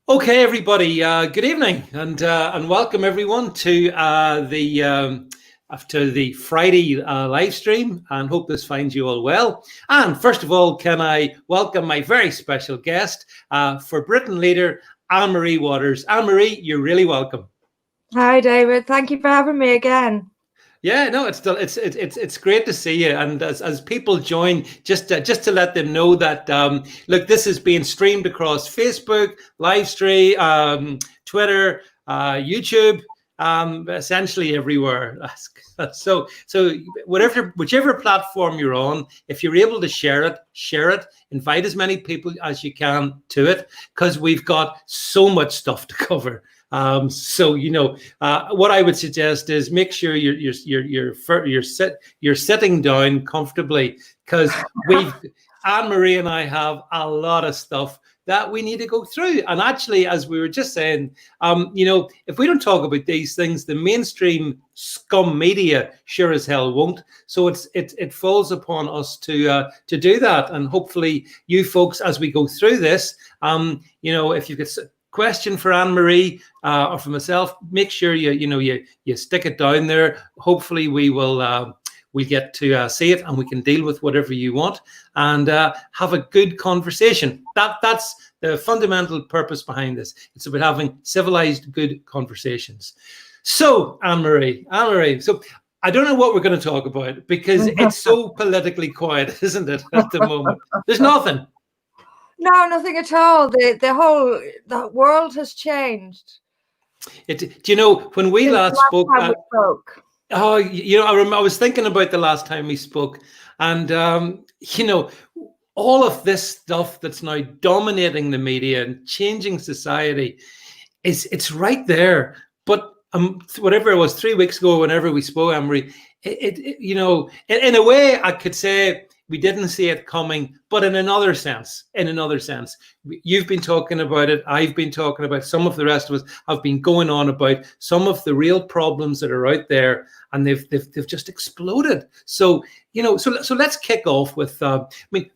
Okay, everybody. Good evening, and welcome everyone to the after the Friday live stream. And hope this finds you all well. And first of all, can I welcome my very special guest for Britain leader Anne-Marie Waters. Anne-Marie, you're really welcome. Hi, David. Thank you for having me again. Yeah, no, it's great to see you. And as people join, just to let them know that look, this is being streamed across Facebook, live stream, Twitter, YouTube, essentially everywhere. So whichever platform you're on, if you're able to share it. Invite as many people as you can to it, because we've got so much stuff to cover. So what I would suggest is make sure you're sitting down comfortably, because Anne-Marie and I have a lot of stuff that we need to go through. And actually, as we were just saying, if we don't talk about these things, the mainstream scum media sure as hell won't. So it falls upon us to do that. And hopefully, you folks, as we go through this, if you could question for Anne-Marie or for myself, make sure you stick it down there. Hopefully we get to see it, and we can deal with whatever you want, and have a good conversation. That's the fundamental purpose behind this. It's about having civilized, good conversations. So Anne-Marie, so I don't know what we're going to talk about, because it's so politically quiet, isn't it, at the moment? There's nothing. No, nothing at all. The world has changed. Do you know when we last spoke? Oh, I was thinking about the last time we spoke, and all of this stuff that's now dominating the media and changing society, it's right there. But whatever it was 3 weeks ago, whenever we spoke, Anne-Marie, in a way, I could say we didn't see it coming, but in another sense, you've been talking about it. I've been talking about it. Some of the rest of us have been going on about some of the real problems that are out there, and they've just exploded. So so let's kick off with.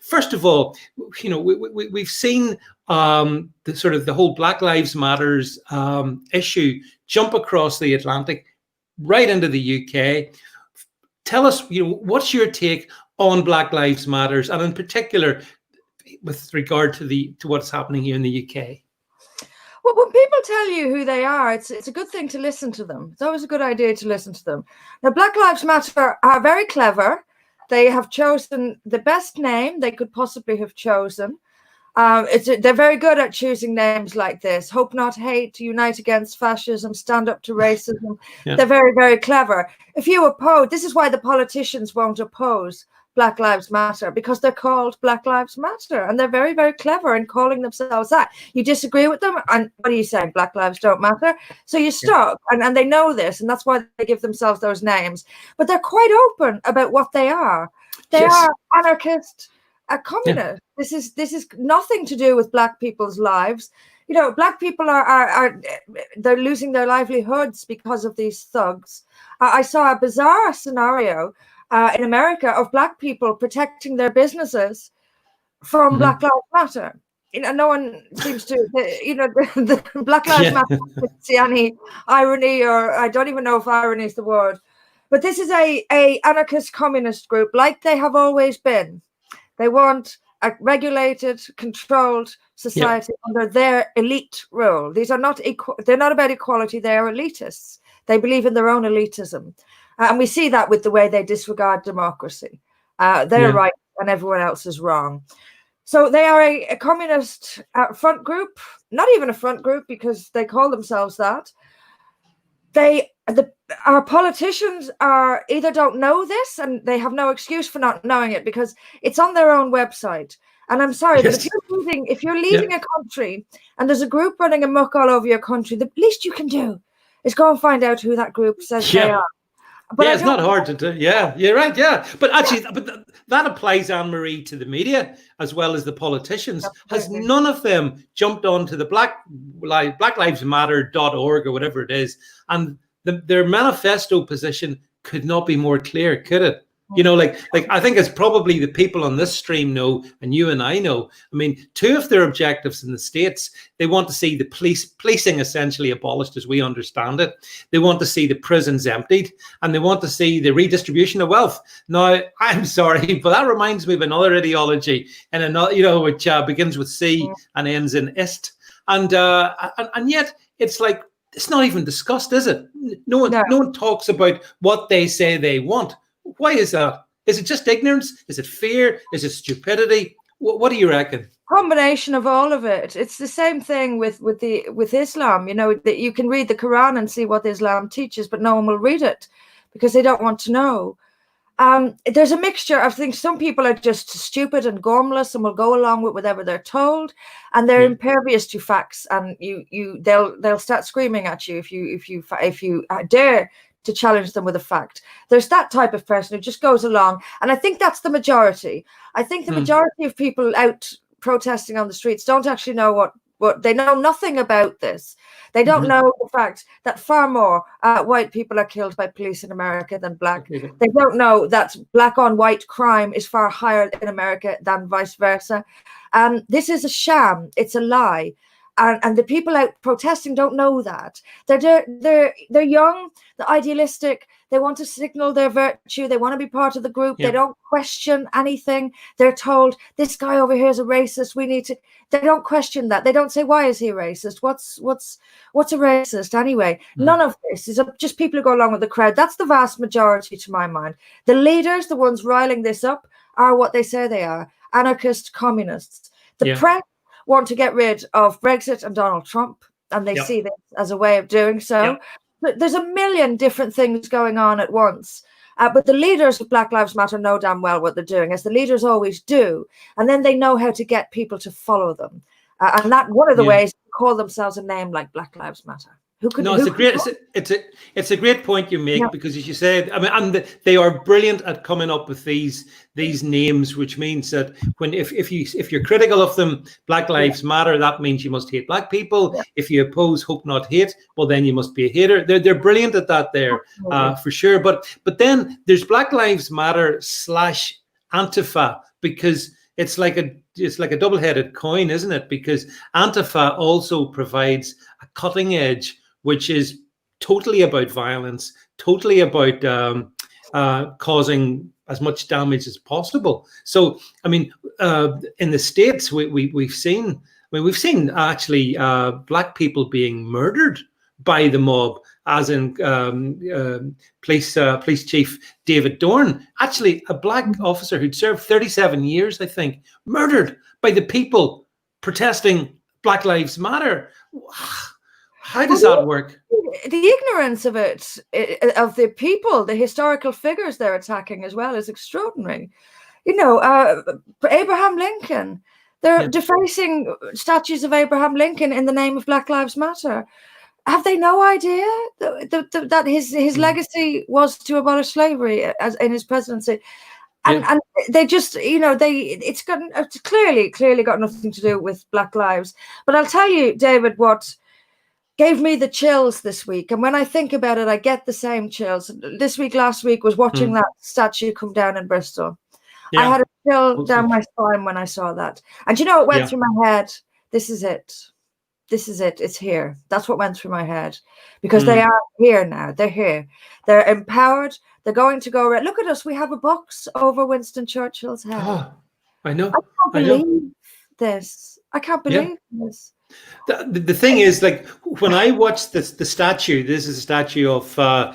First of all, we've seen the whole Black Lives Matters issue jump across the Atlantic, right into the UK. Tell us, what's your take on Black Lives Matters, and in particular with regard to what's happening here in the UK? Well, when people tell you who they are, it's a good thing to listen to them. It's always a good idea to listen to them. Now, Black Lives Matter are very clever. They have chosen the best name they could possibly have chosen. They're very good at choosing names like this: hope not hate, unite against fascism, stand up to racism. Yeah. They're very, very clever. If you oppose, this is why the politicians won't oppose Black Lives Matter, because they're called Black Lives Matter, and they're very, very clever in calling themselves that. You disagree with them, and what are you saying? Black lives don't matter. So you're stuck, and they know this, and that's why they give themselves those names. But they're quite open about what they are. They are anarchist, communist. Yeah. This is nothing to do with Black people's lives. Black people they're losing their livelihoods because of these thugs. I saw a bizarre scenario in America of Black people protecting their businesses from Black Lives Matter. No one seems to, the Black Lives Matter, see any irony, or I don't even know if irony is the word. But this is a anarchist communist group, like they have always been. They want a regulated, controlled society under their elite rule. These are not they're not about equality. They are elitists. They believe in their own elitism. And we see that with the way they disregard democracy. They're right and everyone else is wrong. So they are a communist front group, not even a front group because they call themselves that. Our politicians either don't know this, and they have no excuse for not knowing it because it's on their own website. And I'm sorry, but if you're leading a country and there's a group running amok all over your country, the least you can do is go and find out who that group says they are. But it's not hard to do. Yeah, you're right. Yeah, but actually, that applies, Anne-Marie, to the media as well as the politicians. Absolutely. Has none of them jumped onto the blacklivesmatter.org or whatever it is, and their manifesto position could not be more clear, could it? You know, like I think it's probably the people on this stream know, and you and I know. I mean, two of their objectives in the States, they want to see the policing essentially abolished as we understand it. They want to see the prisons emptied, and they want to see the redistribution of wealth. Now, I'm sorry, but that reminds me of another ideology, and another, you know, which begins with C and ends in ist, and yet it's like it's not even discussed, is it? No one talks about what they say they want. Why is that? Is it just ignorance? Is it fear? Is it stupidity? What do you reckon? Combination of all of it. It's the same thing with Islam. You know, that you can read the Quran and see what Islam teaches, but no one will read it because they don't want to know. There's a mixture of things. Some people are just stupid and gormless and will go along with whatever they're told, and they're impervious to facts. And they'll start screaming at you if you dare to challenge them with a fact. There's that type of person who just goes along, and I think that's the majority. I think the majority of people out protesting on the streets don't actually know what they know nothing about this. They don't know the fact that far more white people are killed by police in America than black. They don't know that black on white crime is far higher in America than vice versa. This is a sham. It's a lie. And the people out protesting don't know that. They're young, they're idealistic, they want to signal their virtue, they want to be part of the group, they don't question anything. They're told, this guy over here is a racist, they don't question that. They don't say, why is he a racist? What's a racist anyway? None of this is just people who go along with the crowd. That's the vast majority to my mind. The leaders, the ones riling this up, are what they say they are, anarchist communists. The press want to get rid of Brexit and Donald Trump, and they see this as a way of doing so. But there's a million different things going on at once. But the leaders of Black Lives Matter know damn well what they're doing, as the leaders always do. And then they know how to get people to follow them. And that one of the ways to call themselves a name like Black Lives Matter. It's a great point you make, because as you said, I mean, and they are brilliant at coming up with these names, which means that if you're critical of them, Black Lives Matter, that means you must hate black people. If you oppose hope not hate, well then you must be a hater. They're brilliant at that there, for sure. But then there's Black Lives Matter / Antifa, because it's like a double-headed coin, isn't it? Because Antifa also provides a cutting edge, which is totally about violence, totally about causing as much damage as possible. So, I mean, in the States, we've seen actually black people being murdered by the mob, as in police chief David Dorn, actually a black officer who'd served 37 years, I think, murdered by the people protesting Black Lives Matter. How does that work? The ignorance of it, of the people, the historical figures they're attacking as well, is extraordinary. You know, Abraham Lincoln, they're defacing statues of Abraham Lincoln in the name of Black Lives Matter. Have they no idea that his legacy was to abolish slavery as in his presidency? And they just, you know, it's clearly got nothing to do with Black lives. But I'll tell you, David, what gave me the chills this week, and when I think about it, I get the same chills. Last week was watching that statue come down in Bristol. I had a chill down my spine when I saw that. And you know, it went through my head. This is it. It's here. That's what went through my head, because they are here now. They're here. They're empowered. They're going to go. Look at us. We have a box over Winston Churchill's head. Oh, I know. I can't believe this. I can't believe this. The thing is, like, when I watched the statue, this is a statue of I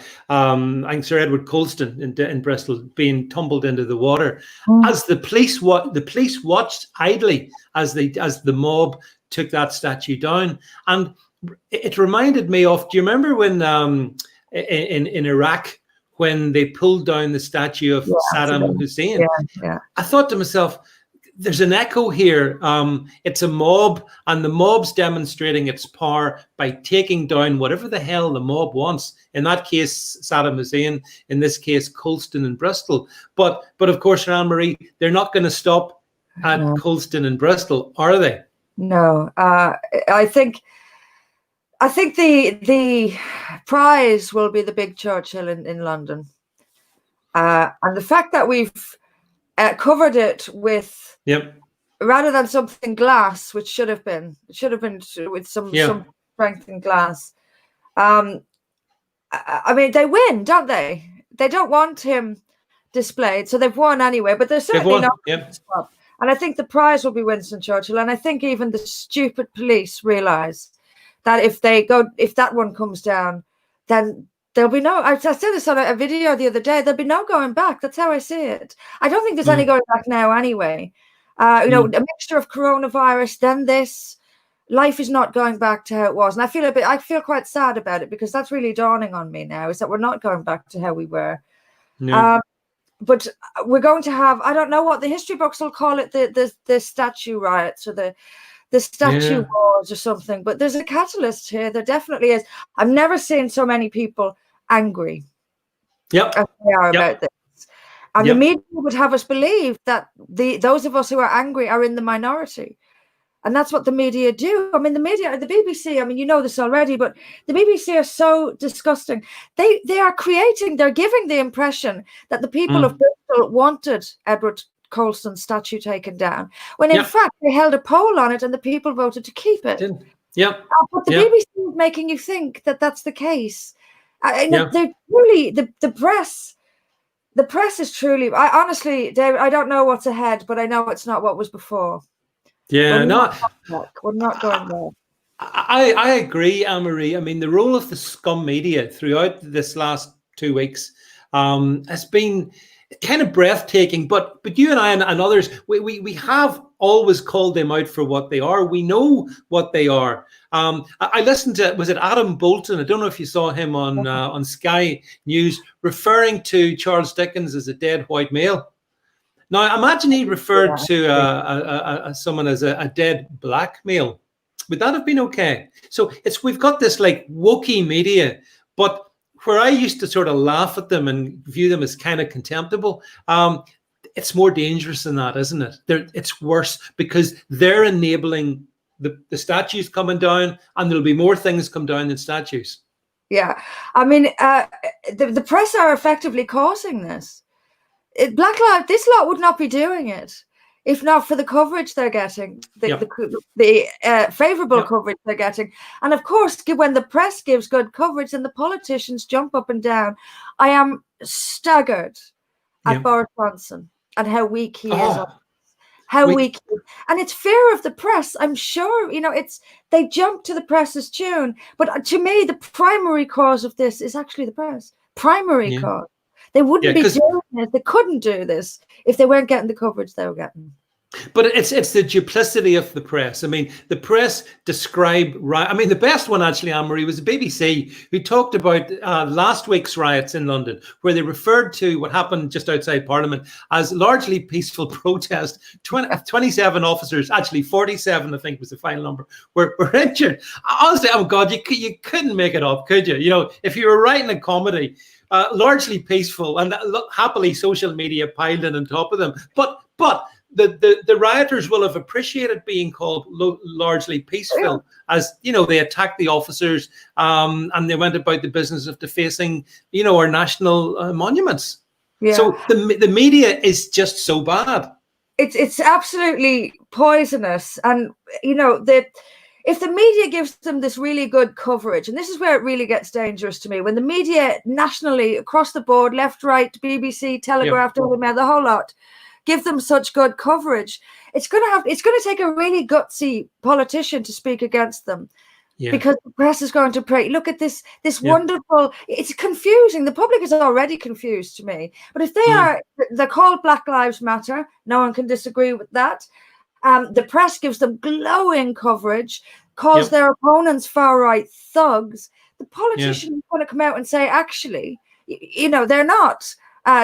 think Sir Edward Colston in Bristol being tumbled into the water. As the police watched idly as the mob took that statue down, and it reminded me of. Do you remember when in Iraq, when they pulled down the statue of Saddam Hussein? I thought to myself, there's an echo here. It's a mob, and the mob's demonstrating its power by taking down whatever the hell the mob wants. In that case, Saddam Hussein. In this case, Colston and Bristol. But of course, Anne-Marie, they're not going to stop at Colston and Bristol, are they? No. I think the prize will be the big Churchill in London. And the fact that we've covered it with, rather than something glass, which should have been with some strength in glass. I mean, they win, don't they? They don't want him displayed, so they've won anyway. But they're certainly not. And I think the prize will be Winston Churchill. And I think even the stupid police realise that if that one comes down, then there'll be no. I said this on a video the other day. There'll be no going back. That's how I see it. I don't think there's any going back now anyway. A mixture of coronavirus, then this. Life is not going back to how it was, and I feel quite sad about it, because that's really dawning on me now, is that we're not going back to how we were. No. But we're going to have, I don't know what the history books will call it, the statue riots or the statue wars or something. But there's a catalyst here. There definitely is. I've never seen so many people angry. As they are about this. And the media would have us believe that those of us who are angry are in the minority. And that's what the media do. I mean, the BBC, I mean, you know this already, but the BBC are so disgusting. They're giving the impression that the people of Bristol wanted Edward Colston's statue taken down, when in fact they held a poll on it and the people voted to keep it. But the BBC is making you think that that's the case. They're truly, the press is truly, honestly, David, I don't know what's ahead, but I know it's not what was before. We're not going there. I agree, Anne-Marie. I mean, the role of the scum media throughout this last 2 weeks has been kind of breathtaking. But you and I and others, we have always called them out for what they are. We know what they are. I listened to, was it Adam Bolton? I don't know if you saw him on Sky News, referring to Charles Dickens as a dead white male. Now, imagine he referred to someone as a dead black male. Would that have been okay? So we've got this like wokey media, but where I used to sort of laugh at them and view them as kind of contemptible, it's more dangerous than that, isn't it? It's worse, because they're enabling the statues coming down, and there'll be more things come down than statues. Yeah, I mean, the press are effectively causing this. Black Lives, this lot would not be doing it if not for the coverage they're getting, the favourable coverage they're getting. And of course, when the press gives good coverage and the politicians jump up and down, I am staggered at Boris Johnson and how weak he is. Weak. And it's fear of the press. I'm sure, they jump to the press's tune. But to me, the primary cause of this is actually the press. Primary cause. They wouldn't be doing it. They couldn't do this if they weren't getting the coverage they were getting. But it's the duplicity of the press. I mean, the press describe the best one actually, Anne-Marie, was the BBC, who talked about last week's riots in London, where they referred to what happened just outside Parliament as largely peaceful protest. 27 officers, actually 47, I think was the final number, were injured. Honestly, oh God, you couldn't make it up, could you? If you were writing a comedy, largely peaceful, and happily social media piled in on top of them. But the rioters will have appreciated being called largely peaceful, as they attacked the officers and they went about the business of defacing our national monuments. So the media is just so bad. It's absolutely poisonous. And if the media gives them this really good coverage, and this is where it really gets dangerous to me, when the media nationally, across the board, left, right, BBC, Telegraph, Daily Mail, the whole lot, give them such good coverage, it's going to take a really gutsy politician to speak against them, because the press is going to pray. Look at this wonderful. It's confusing. The public is already confused to me. But if they're called Black Lives Matter, no one can disagree with that. The press gives them glowing coverage, calls their opponents far-right thugs. The politician is going to come out and say, actually, they're not.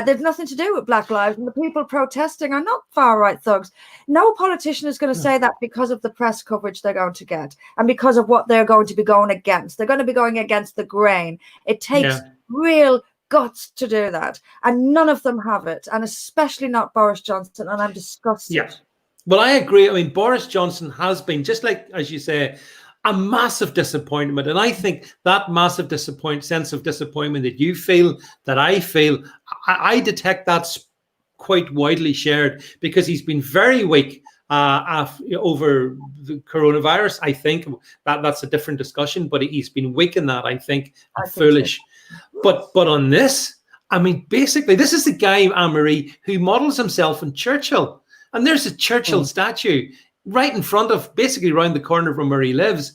They've nothing to do with Black Lives, and the people protesting are not far-right thugs. No politician is going to say that because of the press coverage they're going to get and because of what they're going to be going against. They're going to be going against the grain. It takes real guts to do that, and none of them have it, and especially not Boris Johnson, and I'm disgusted. Well, I agree. I mean, Boris Johnson has been, just like, as you say, a massive disappointment. And I think that massive sense of disappointment that you feel, that I feel, I detect that's quite widely shared, because he's been very weak over the coronavirus. I think that's a different discussion, but he's been weak in that, I think, and foolish. So. But on this, I mean, basically, this is the guy, Anne-Marie, who models himself on Churchill. And there's a Churchill statue right in front of, basically around the corner from where he lives.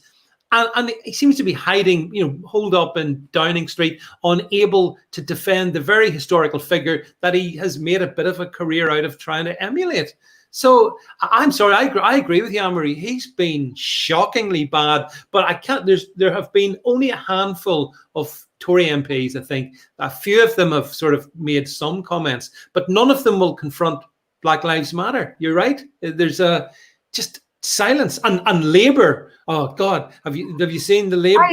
And he seems to be hiding, holed up in Downing Street, unable to defend the very historical figure that he has made a bit of a career out of trying to emulate. So I'm sorry, I agree with you, Anne-Marie. He's been shockingly bad, but I can't. There have been only a handful of Tory MPs, I think. A few of them have sort of made some comments, but none of them will confront Black Lives Matter. You're right. There's just silence. And Labour. Oh God, have you seen the Labour?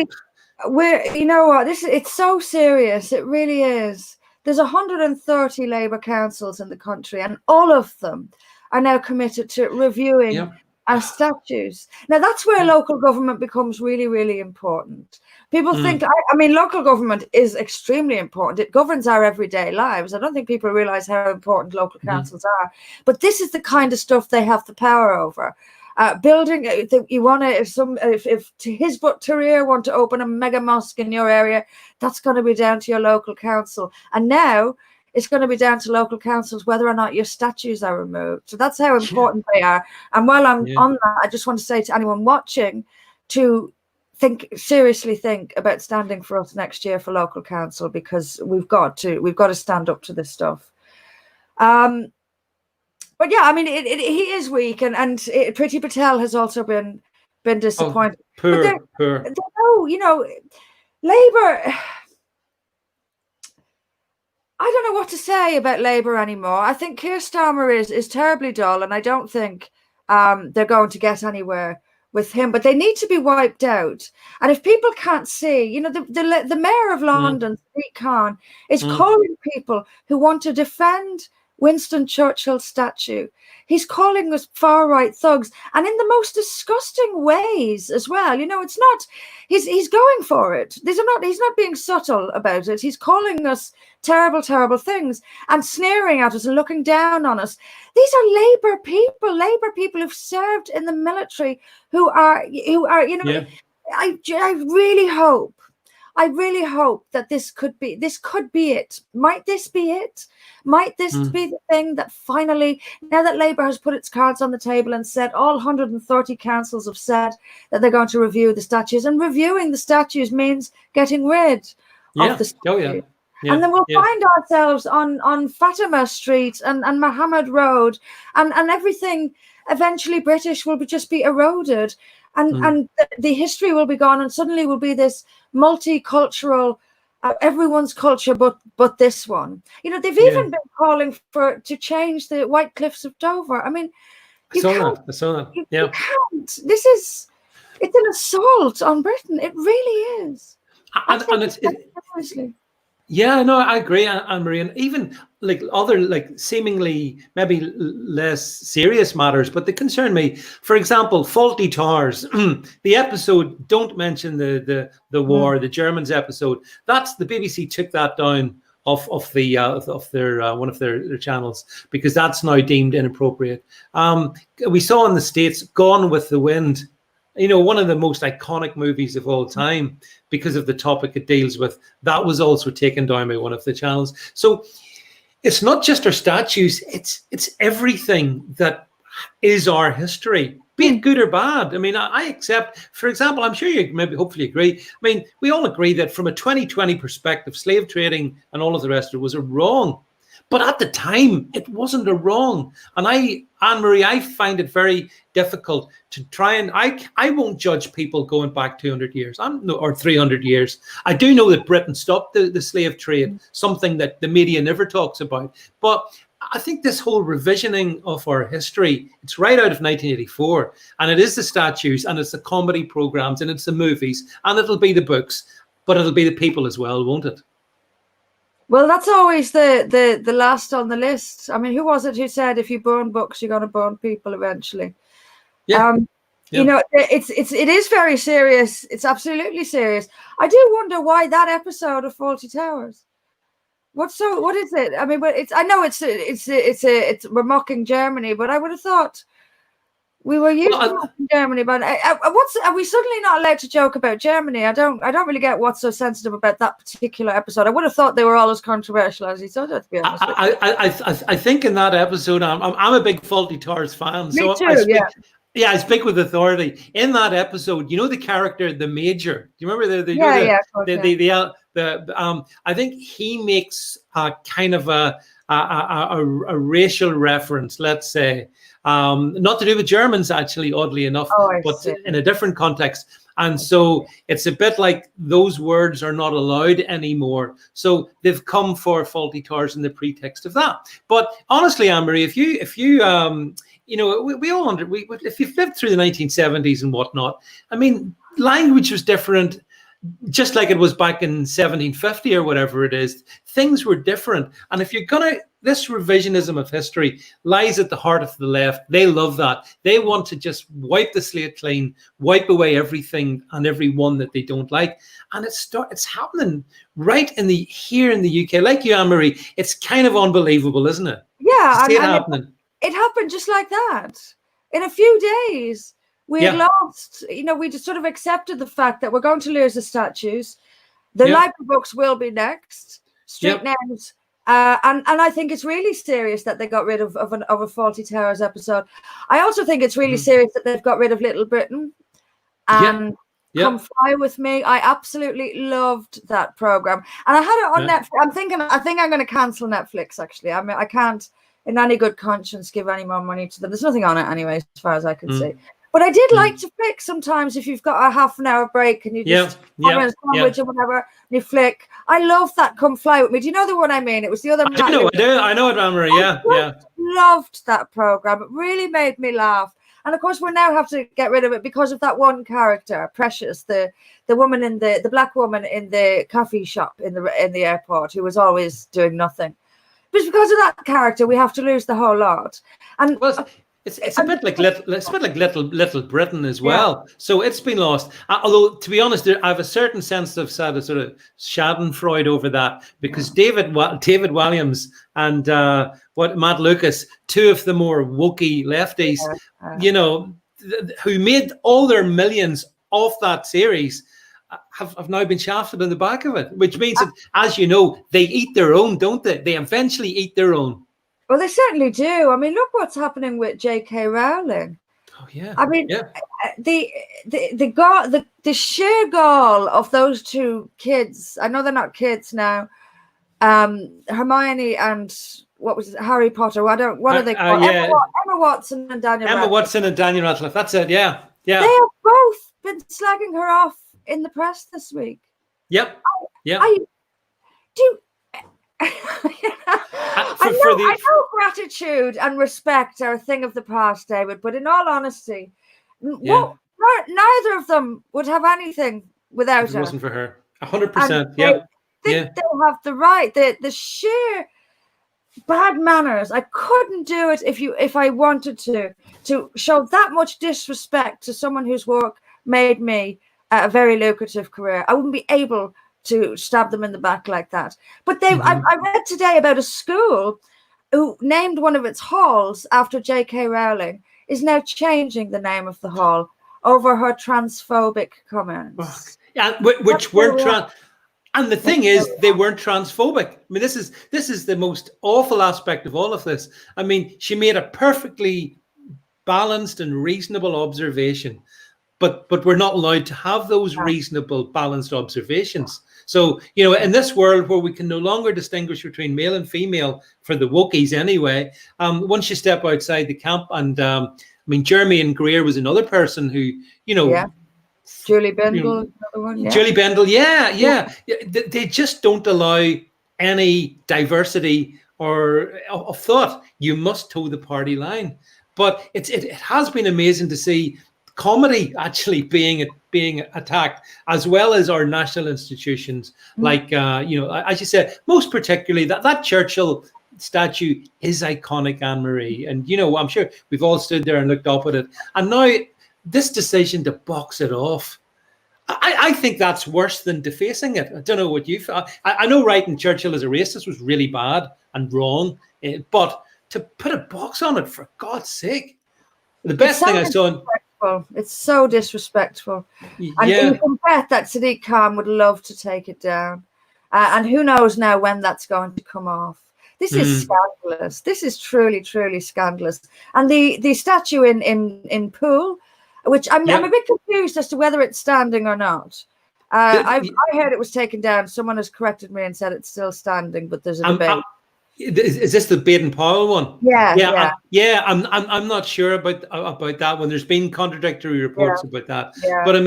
You know what? It's so serious. It really is. There's 130 Labour councils in the country, and all of them are now committed to reviewing our statutes. Now, that's where local government becomes really, really important. People think, I mean, local government is extremely important. It governs our everyday lives. I don't think people realize how important local councils are. But this is the kind of stuff they have the power over. Building, you want to, if Hizbut Tahrir want to open a mega mosque in your area, that's going to be down to your local council. And now it's going to be down to local councils whether or not your statues are removed. So that's how important they are. And while I'm on that, I just want to say to anyone watching to seriously think about standing for us next year for local council, because we've got to stand up to this stuff. But yeah, I mean, he is weak, and Priti Patel has also been disappointed. Oh, poor. Labour. I don't know what to say about Labour anymore. I think Keir Starmer is terribly dull, and I don't think they're going to get anywhere with him. But they need to be wiped out. And if people can't see, the mayor of London, Sadiq Khan, is calling people who want to defend Winston Churchill's statue. He's calling us far-right thugs, and in the most disgusting ways as well. It's not. He's going for it. He's not being subtle about it. He's calling us terrible, terrible things and sneering at us and looking down on us. These are Labour people who've served in the military, who are. I really hope that this could be it. Might this be it? Might this be the thing that finally, now that Labour has put its cards on the table and said, all 130 councils have said that they're going to review the statues, and reviewing the statues means getting rid of the statues. And then we'll find ourselves on Fatima Street and Mohammed Road, and everything eventually British will just be eroded. And the history will be gone, and suddenly will be this multicultural, everyone's culture, but this one. They've even been calling to change the White Cliffs of Dover. I mean, I saw that. You can't. It's an assault on Britain. It really is. And it's yeah, no, I agree, Anne-Marie. And even other seemingly maybe less serious matters, but they concern me. For example, Faulty Towers. The episode, don't mention the war, the Germans episode. That's the BBC took that down off their one of their channels, because that's now deemed inappropriate. We saw in the States Gone with the Wind. One of the most iconic movies of all time, because of the topic it deals with. That was also taken down by one of the channels. So it's not just our statues, it's everything that is our history, be it good or bad. I mean, I accept, for example, I'm sure you hopefully agree. I mean, we all agree that from a 2020 perspective, slave trading and all of the rest of it was a wrong. But at the time, it wasn't a wrong. And Anne-Marie, I find it very difficult to try and, I won't judge people going back 200 years or 300 years. I do know that Britain stopped the slave trade, something that the media never talks about. But I think this whole revisioning of our history, it's right out of 1984. And it is the statues, and it's the comedy programs, and it's the movies, and it'll be the books, but it'll be the people as well, won't it? Well, that's always the last on the list. I mean, who was it who said if you burn books, you're going to burn people eventually? Yeah. You know, it is very serious. It's absolutely serious. I do wonder why that episode of Fawlty Towers. What is it? I mean, but I know we're mocking Germany, but I would have thought we were used to mocking Germany. But are we suddenly not allowed to joke about Germany? I don't really get what's so sensitive about that particular episode. I would have thought they were all as controversial as he said. To be honest, I think in that episode, I'm a big Fawlty Towers fan. Me too, I speak with authority. In that episode, you know the character, the Major. Do you remember I think he makes a kind of a racial reference, let's say, not to do with Germans, actually, oddly enough, but in a different context. And so it's a bit like those words are not allowed anymore. So they've come for Fawlty Towers in the pretext of that. But honestly, Anne-Marie, if you you know, we all if you've lived through the 1970s and whatnot, I mean, language was different, just like it was back in 1750 or whatever it is. Things were different. And if you're this revisionism of history lies at the heart of the left. They love that. They want to just wipe the slate clean, wipe away everything and everyone that they don't like. And it's happening right here in the UK. Like you, Anne-Marie, it's kind of unbelievable, isn't it? Yeah. To see it happening. It happened just like that. In a few days, we had lost, you know, we just sort of accepted the fact that we're going to lose the statues. The library books will be next, street names. And I think it's really serious that they got rid of a Fawlty Towers episode. I also think it's really serious that they've got rid of Little Britain and Come Fly With Me. I absolutely loved that program. And I had it on Netflix. I think I'm going to cancel Netflix, actually. I mean, I can't in any good conscience give any more money to them. There's nothing on it anyway, as far as I can see. But I did like to flick sometimes if you've got a half an hour break and you just have a sandwich or whatever, and you flick. I love that Come Fly With Me. Do you know the one I mean? It was the other I know it, Anne-Marie. Loved that program. It really made me laugh. And of course, we now have to get rid of it because of that one character, Precious, the woman the black woman in the coffee shop in the airport who was always doing nothing. But because of that character, we have to lose the whole lot. And it's a bit like Little Britain as well. So it's been lost. Although, to be honest, I have a certain sense of sort of Schadenfreude over that, because David Walliams and Matt Lucas, two of the more wokey lefties, you know, who made all their millions off that series, have now been shafted in the back of it, which means that, as you know, they eat their own, don't they? They eventually eat their own. Well, they certainly do. I mean, look what's happening with J.K. Rowling. Oh yeah. I mean, the sheer gall of those two kids. I know they're not kids now. Hermione and Harry Potter. What are they called? Emma Watson and Daniel. Emma Watson and Daniel Radcliffe. That's it. Yeah. They have both been slagging her off in the press this week. Yep. I know gratitude and respect are a thing of the past, David, but in all honesty, neither of them would have anything without her. It wasn't for her. 100%. They have the right, the sheer bad manners. I couldn't do it if I wanted to show that much disrespect to someone whose work made me a very lucrative career. I wouldn't be able to stab them in the back like that. But I read today about a school who named one of its halls after J.K. Rowling is now changing the name of the hall over her transphobic comments. Which weren't and the thing is, they weren't transphobic. I mean, this is the most awful aspect of all of this. I mean, she made a perfectly balanced and reasonable observation, but we're not allowed to have those reasonable, balanced observations. So, you know, in this world where we can no longer distinguish between male and female, for the Wookiees anyway, once you step outside the camp, and I mean, Jeremy and Greer was another person who, you know, Julie Bendel, another one. Julie Bendel, they just don't allow any diversity or of thought. You must toe the party line. But it has been amazing to see comedy actually being attacked, as well as our national institutions, like you know, as you said, most particularly that Churchill statue is iconic, Anne-Marie, and you know, I'm sure we've all stood there and looked up at it, and now this decision to box it off, I think that's worse than defacing it. I don't know what you feel. I know writing Churchill as a racist was really bad and wrong, but to put a box on it, for God's sake. The best thing I saw. It's so disrespectful. And you can bet that Sadiq Khan would love to take it down. And who knows now when that's going to come off. This is scandalous. This is truly, truly scandalous. And the statue in Poole, which I'm a bit confused as to whether it's standing or not. I heard it was taken down. Someone has corrected me and said it's still standing, but there's a debate. Is this the Baden-Powell one? Yeah. I'm not sure about that one. There's been contradictory reports about that. But I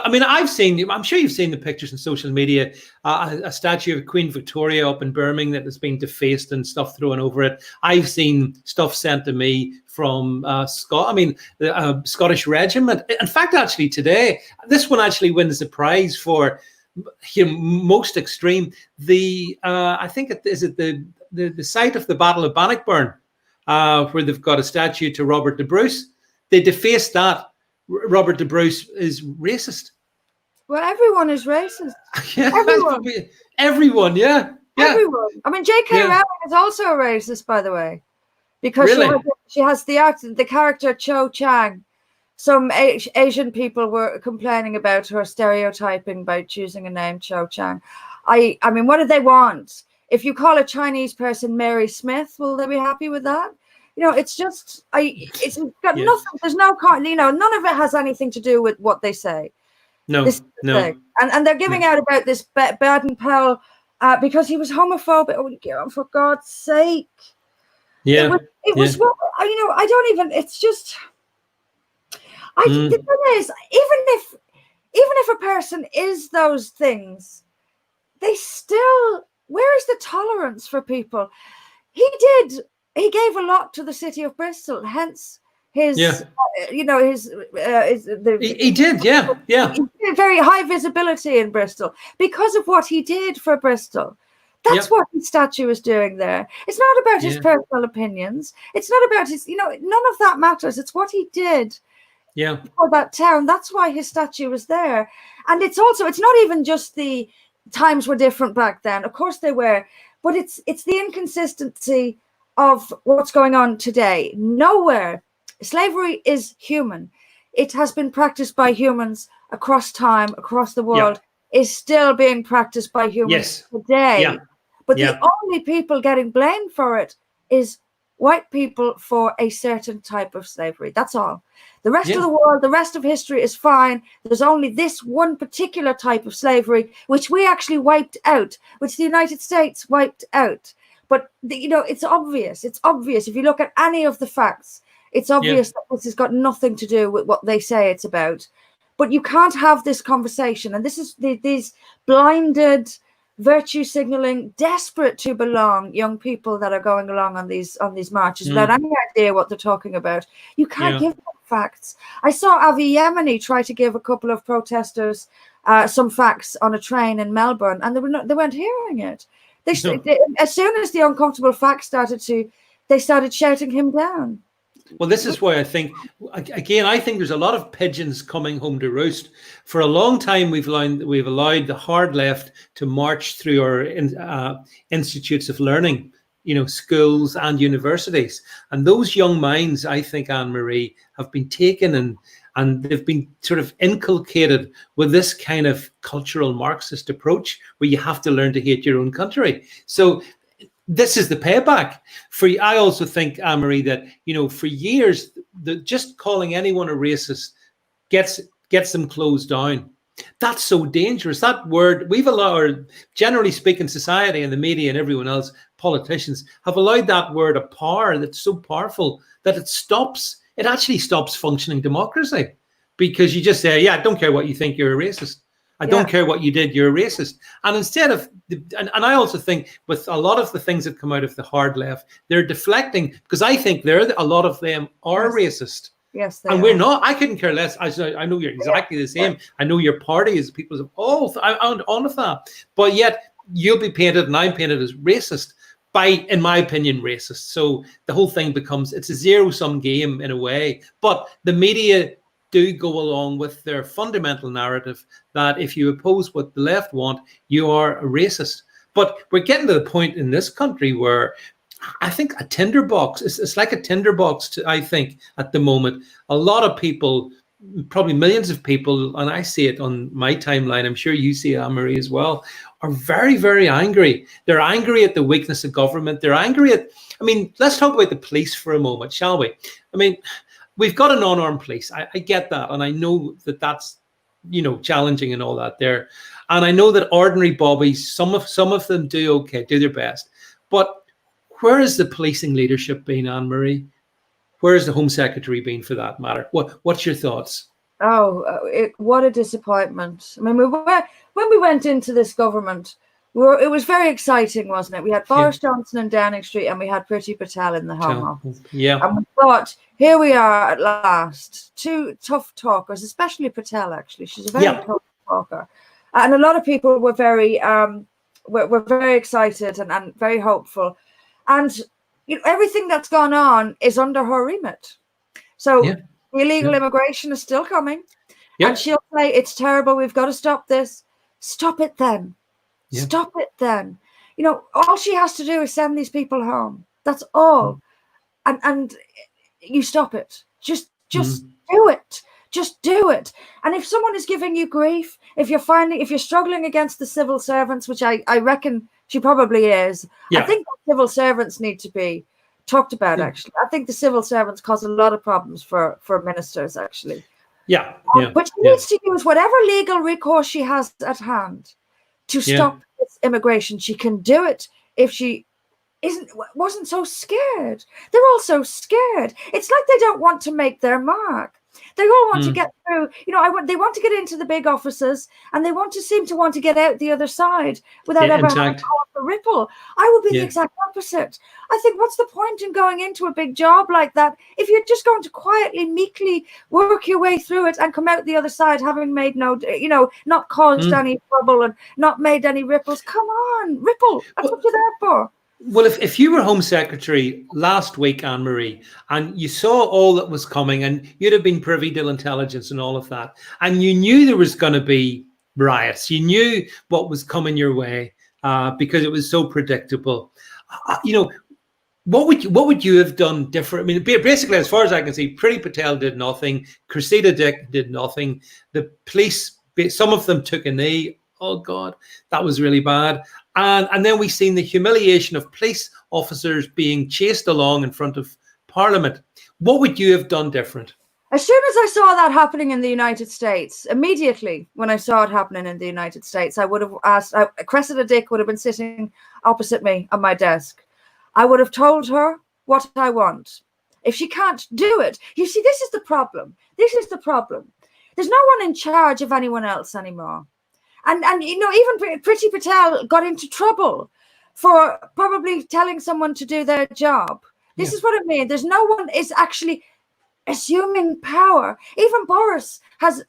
mean, I've seen. I'm sure you've seen the pictures on social media. A statue of Queen Victoria up in Birmingham that has been defaced and stuff thrown over it. I've seen stuff sent to me from the Scottish Regiment. In fact, actually today, this one actually wins the prize for most extreme. I think the site of the Battle of Bannockburn, where they've got a statue to Robert the Bruce. They defaced that. Robert the Bruce is racist. Well, everyone is racist. Everyone, yeah. Everyone. I mean, J.K. Rowling is also a racist, by the way, because she has the character Cho Chang. Some Asian people were complaining about her stereotyping by choosing a name Cho Chang. I mean, what do they want? If you call a Chinese person Mary Smith, will they be happy with that? It's just, it's got nothing. There's no, none of it has anything to do with what they say. No. And they're giving out about this Baden-Powell because he was homophobic. Oh, for God's sake. Yeah. It was I don't even, it's just, the thing is, even if a person is those things, they still, where is the tolerance for people? He gave a lot to the city of Bristol, hence his, he did, very high visibility in Bristol because of what he did for Bristol. That's what his statue is doing there. It's not about his personal opinions. It's not about his, none of that matters. It's what he did for that town. That's why his statue was there. And it's not even just the times were different back then. Of course they were. But it's the inconsistency of what's going on today. Nowhere. Slavery is human. It has been practiced by humans across time, across the world, is still being practiced by humans today. But the only people getting blamed for it is white people for a certain type of slavery. That's all. The rest of the world, the rest of history is fine. There's only this one particular type of slavery, which we actually wiped out, which the United States wiped out. But, it's obvious. It's obvious. If you look at any of the facts, it's obvious that this has got nothing to do with what they say it's about. But you can't have this conversation. And this is these blinded, virtue signaling, desperate to belong young people that are going along on these marches without any idea what they're talking about. You can't give them facts. I saw Avi Yemeni try to give a couple of protesters some facts on a train in Melbourne, and they weren't hearing it. They, as soon as the uncomfortable facts they started shouting him down. Well, this is why I think there's a lot of pigeons coming home to roost. For a long time, we've allowed the hard left to march through our institutes of learning, schools and universities. And those young minds, I think, Anne-Marie, have been taken and they've been sort of inculcated with this kind of cultural Marxist approach where you have to learn to hate your own country. So this is the payback. I also think, Anne-Marie, that, for years, just calling anyone a racist gets them closed down. That's so dangerous. That word, we've allowed, generally speaking, society and the media and everyone else, politicians, have allowed that word a power that's so powerful that it actually stops functioning democracy. Because you just say, I don't care what you think, you're a racist. I don't care what you did, you're a racist. And instead of, and I also think with a lot of the things that come out of the hard left, they're deflecting, because I think a lot of them are racist. Yes, they and are. We're not. I couldn't care less. I know you're exactly the same. I know your party is people of all on of that. But yet you'll be painted and I'm painted as racist by, in my opinion, racist. So the whole thing becomes, it's a zero-sum game in a way. But the media do go along with their fundamental narrative that if you oppose what the left want, you are a racist. But we're getting to the point in this country where I think a tinderbox, it's like a tinderbox, I think, at the moment. A lot of people, probably millions of people, and I see it on my timeline, I'm sure you see it, Anne-Marie, as well, are very, very angry. They're angry at the weakness of government. They're angry at, I mean, let's talk about the police for a moment, shall we? I mean, we've got an unarmed police. I get that. And I know that that's, you know, challenging and all that there. And I know that ordinary bobbies, some of them do okay, do their best. But where has the policing leadership been, Anne-Marie? Where has the Home Secretary been, for that matter? What's your thoughts? Oh, what a disappointment. I mean, when we went into this government, it was very exciting, wasn't it? We had Boris Johnson in Downing Street and we had Priti Patel in the Home Office. Yeah. And we thought, here we are at last. Two tough talkers, especially Patel, actually. She's a very tough talker. And a lot of people were very excited and very hopeful. And you know, everything that's gone on is under her remit. So illegal immigration is still coming. And she'll say, it's terrible, we've got to stop this. Stop it then. Stop it then. You know, all she has to do is send these people home. That's all. And you stop it. Just do it. Just do it. And if someone is giving you grief, if you're struggling against the civil servants, which I reckon she probably is, I think civil servants need to be talked about, actually. I think the civil servants cause a lot of problems for ministers, actually. But she needs to use whatever legal recourse she has at hand to stop this immigration. She can do it if she wasn't so scared. They're all so scared. It's like they don't want to make their mark. They all want to get through. You know, they want to get into the big offices, and they seem to want to get out the other side without ever having to cause a ripple. I would be the exact opposite. I think, what's the point in going into a big job like that if you're just going to quietly, meekly work your way through it and come out the other side having made not caused any trouble and not made any ripples? Come on, ripple. That's what you're there for. Well, if you were Home Secretary last week, Anne-Marie, and you saw all that was coming, and you'd have been privy to intelligence and all of that, and you knew there was going to be riots, you knew what was coming your way because it was so predictable. You know, what would you have done different? I mean, basically, as far as I can see, Priti Patel did nothing. Cressida Dick did nothing. The police, some of them took a knee. Oh God, that was really bad. And then we've seen the humiliation of police officers being chased along in front of Parliament. What would you have done different? As soon as I saw that happening in the United States, immediately when I saw it happening in the United States, I would have asked, Cressida Dick would have been sitting opposite me on my desk. I would have told her what I want. If she can't do it, you see, this is the problem. This is the problem. There's no one in charge of anyone else anymore. And you know, even Priti Patel got into trouble for probably telling someone to do their job. This is what I mean. There's no one is actually assuming power. Even Boris has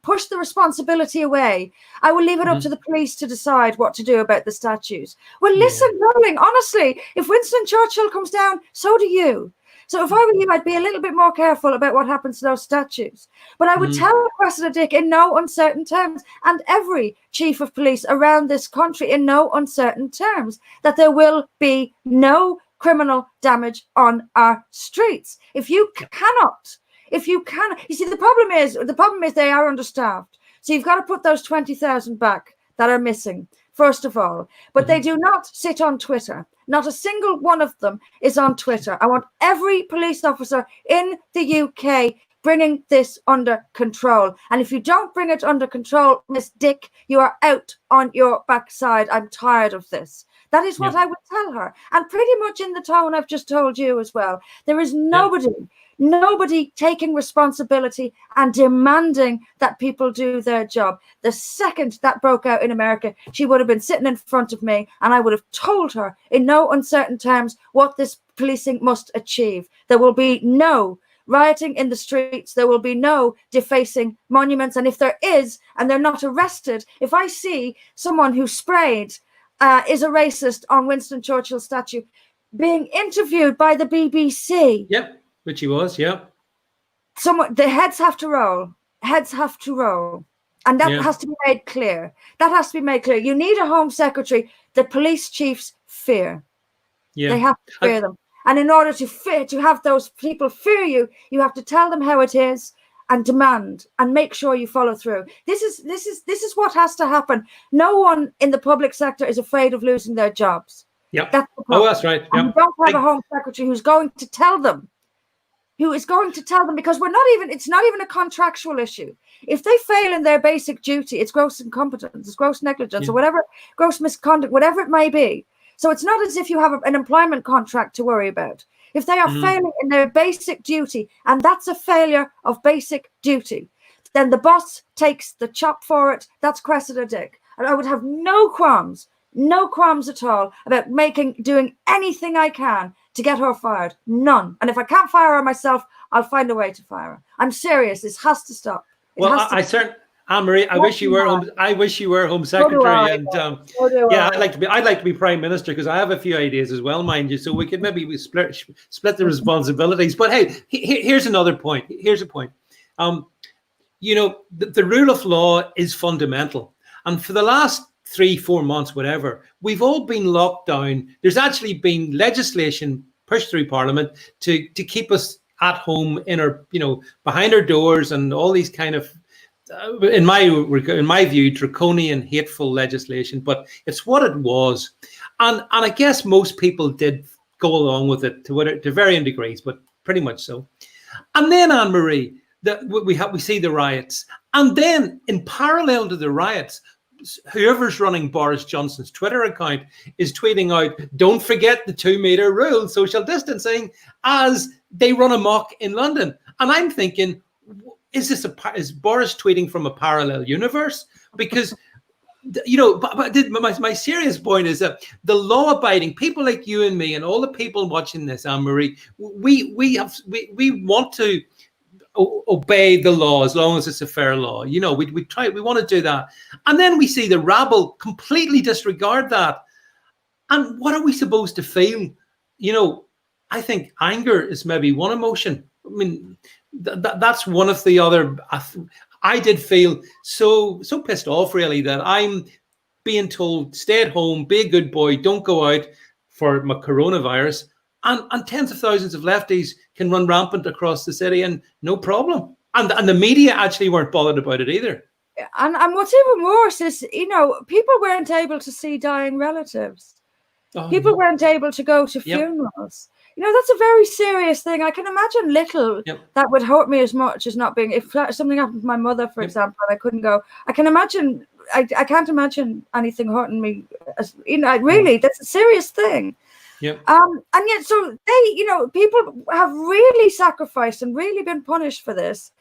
pushed the responsibility away. I will leave it up to the police to decide what to do about the statues. Well, listen, darling, honestly, if Winston Churchill comes down, so do you. So if I were you, I'd be a little bit more careful about what happens to those statues. But I would tell Cressida Dick in no uncertain terms, and every chief of police around this country in no uncertain terms, that there will be no criminal damage on our streets. You see, the problem is they are understaffed. So you've got to put those 20,000 back that are missing, first of all. But they do not sit on Twitter. Not a single one of them is on Twitter. I want every police officer in the UK bringing this under control. And if you don't bring it under control, Miss Dick, you are out on your backside. I'm tired of this. That is what I would tell her. And pretty much in the tone I've just told you as well. There is nobody taking responsibility and demanding that people do their job. The second that broke out in America, she would have been sitting in front of me and I would have told her in no uncertain terms what this policing must achieve. There will be no rioting in the streets. There will be no defacing monuments. And if there is, and they're not arrested, if I see someone who sprayed is a racist on Winston Churchill's statue being interviewed by the BBC. Yep, which he was, the heads have to roll. Heads have to roll. And that has to be made clear. That has to be made clear. You need a Home Secretary that police chiefs fear. Yeah. They have to fear them. And in order to have those people fear you, you have to tell them how it is and demand and make sure you follow through. This is what has to happen. No one in the public sector is afraid of losing their jobs. Yeah. That's right. And you don't have a Home Secretary who's going to tell them. Because it's not even a contractual issue. If they fail in their basic duty, it's gross incompetence, it's gross negligence, or whatever, gross misconduct, whatever it may be. So it's not as if you have an employment contract to worry about. If they are failing in their basic duty, and that's a failure of basic duty, then the boss takes the chop for it. That's Cressida Dick. And I would have no qualms at all about doing anything I can to get her fired. None. And if I can't fire her myself, I'll find a way to fire her. I'm serious. This has to stop. Anne-Marie, I wish you were Home Secretary, and I'd like to be Prime Minister, because I have a few ideas as well, mind you. So we could maybe split the responsibilities. But hey, here's another point. Here's a point. The rule of law is fundamental, and for the last 3-4 months, whatever, we've all been locked down. There's actually been legislation pushed through Parliament to keep us at home in our, behind our doors, and all these kind of, in my view, draconian, hateful legislation. But it's what it was, and I guess most people did go along with it to varying degrees, but pretty much so. And then, Anne-Marie, we see the riots, and then in parallel to the riots, whoever's running Boris Johnson's Twitter account is tweeting out, "Don't forget the 2-meter rule, social distancing," as they run amok in London. And I'm thinking, is Boris tweeting from a parallel universe? Because, my serious point is that the law-abiding people like you and me and all the people watching this, Anne-Marie, we want to obey the law as long as it's a fair law. We want to do that. And then we see the rabble completely disregard that. And what are we supposed to feel? I think anger is maybe one emotion. I mean, that's one of the other. I did feel so pissed off, really, that I'm being told, stay at home, be a good boy, don't go out for my coronavirus. And tens of thousands of lefties can run rampant across the city and no problem. And the media actually weren't bothered about it either. And what's even worse is, people weren't able to see dying relatives. People weren't able to go to funerals. That's a very serious thing. I can imagine little that would hurt me as much as not being, if something happened to my mother, for example, and I couldn't go. I can't imagine anything hurting me. Really, that's a serious thing. Yeah. And yet, so people have really sacrificed and really been punished for this.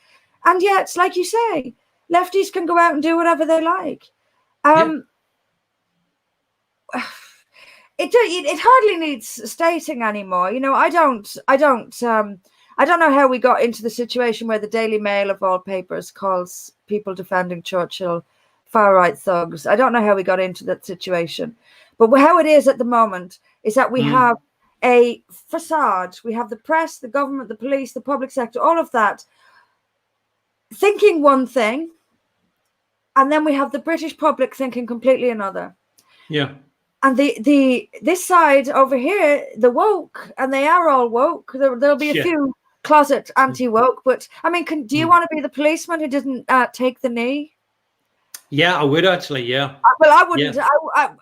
And yet, like you say, lefties can go out and do whatever they like. It hardly needs stating anymore. I don't know how we got into the situation where the Daily Mail of all papers calls people defending Churchill far-right thugs. I don't know how we got into that situation. But how it is at the moment is that we have a facade. We have the press, the government, the police, the public sector, all of that thinking one thing. And then we have the British public thinking completely another. Yeah. And this side over here, the woke, and they are all woke. There'll be a few closet anti-woke. But, I mean, do you want to be the policeman who didn't take the knee? Yeah, I would actually. Yeah. Well, I wouldn't. Yeah.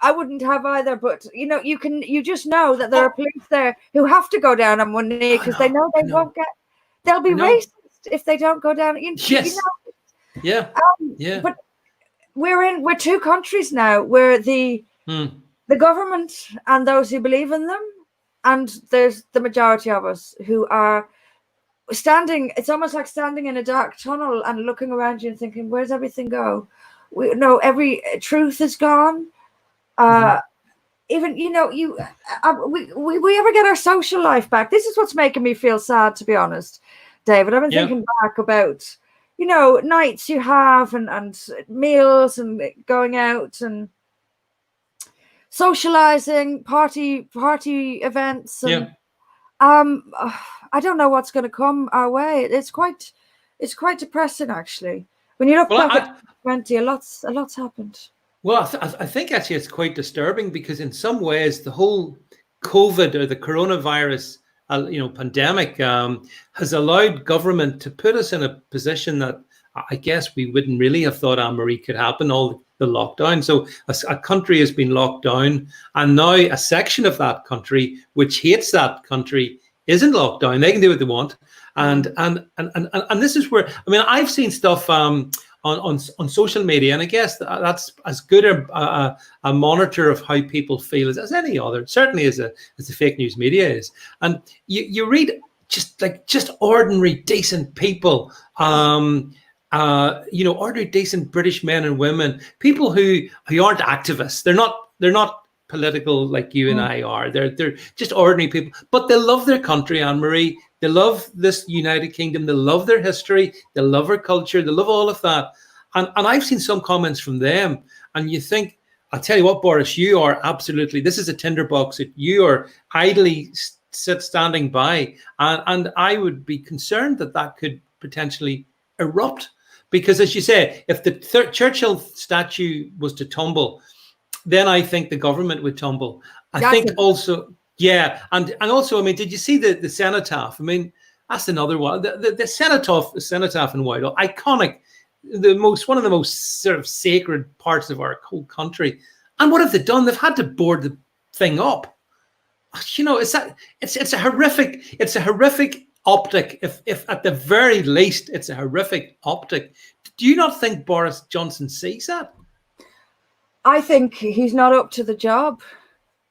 I wouldn't have either. But you just know that there are police there who have to go down on one knee because they know they won't get. They'll be racist if they don't go down. Yes. Yeah. But we're two countries now where the government and those who believe in them, and there's the majority of us who are standing. It's almost like standing in a dark tunnel and looking around you and thinking, "Where's everything go?" Every truth is gone. Even we ever get our social life back? This is what's making me feel sad, to be honest, David. I've been thinking back about nights you have and meals and going out and socializing, party events, and I don't know what's going to come our way. It's quite It's quite depressing, actually. When you look back at 2020, a lot's happened. Well, I think actually it's quite disturbing, because in some ways the whole COVID or the coronavirus, pandemic has allowed government to put us in a position that I guess we wouldn't really have thought, Anne-Marie, could happen, all the lockdown. So a country has been locked down, and now a section of that country which hates that country isn't locked down. They can do what they want. And this is where, I mean, I've seen stuff on social media, and I guess that's as good a monitor of how people feel as any other, certainly as the fake news media is. And you read just ordinary decent people, ordinary decent British men and women, people who aren't activists. They're not political like you and I are. They're just ordinary people, but they love their country, Anne-Marie. They love this United Kingdom. They love their history. They love our culture. They love all of that. And I've seen some comments from them, and you think, I'll tell you what, Boris, you are absolutely, this is a tinderbox that you are idly standing by. And I would be concerned that could potentially erupt. Because, as you say, if the Churchill statue was to tumble, then I think the government would tumble. I think also, yeah. And also, I mean, did you see the cenotaph? I mean, that's another one. The cenotaph in Whitehall, iconic, one of the most sort of sacred parts of our whole country. And what have they done? They've had to board the thing up. It's a horrific optic. If at the very least it's a horrific optic. Do you not think Boris Johnson sees that? I think he's not up to the job,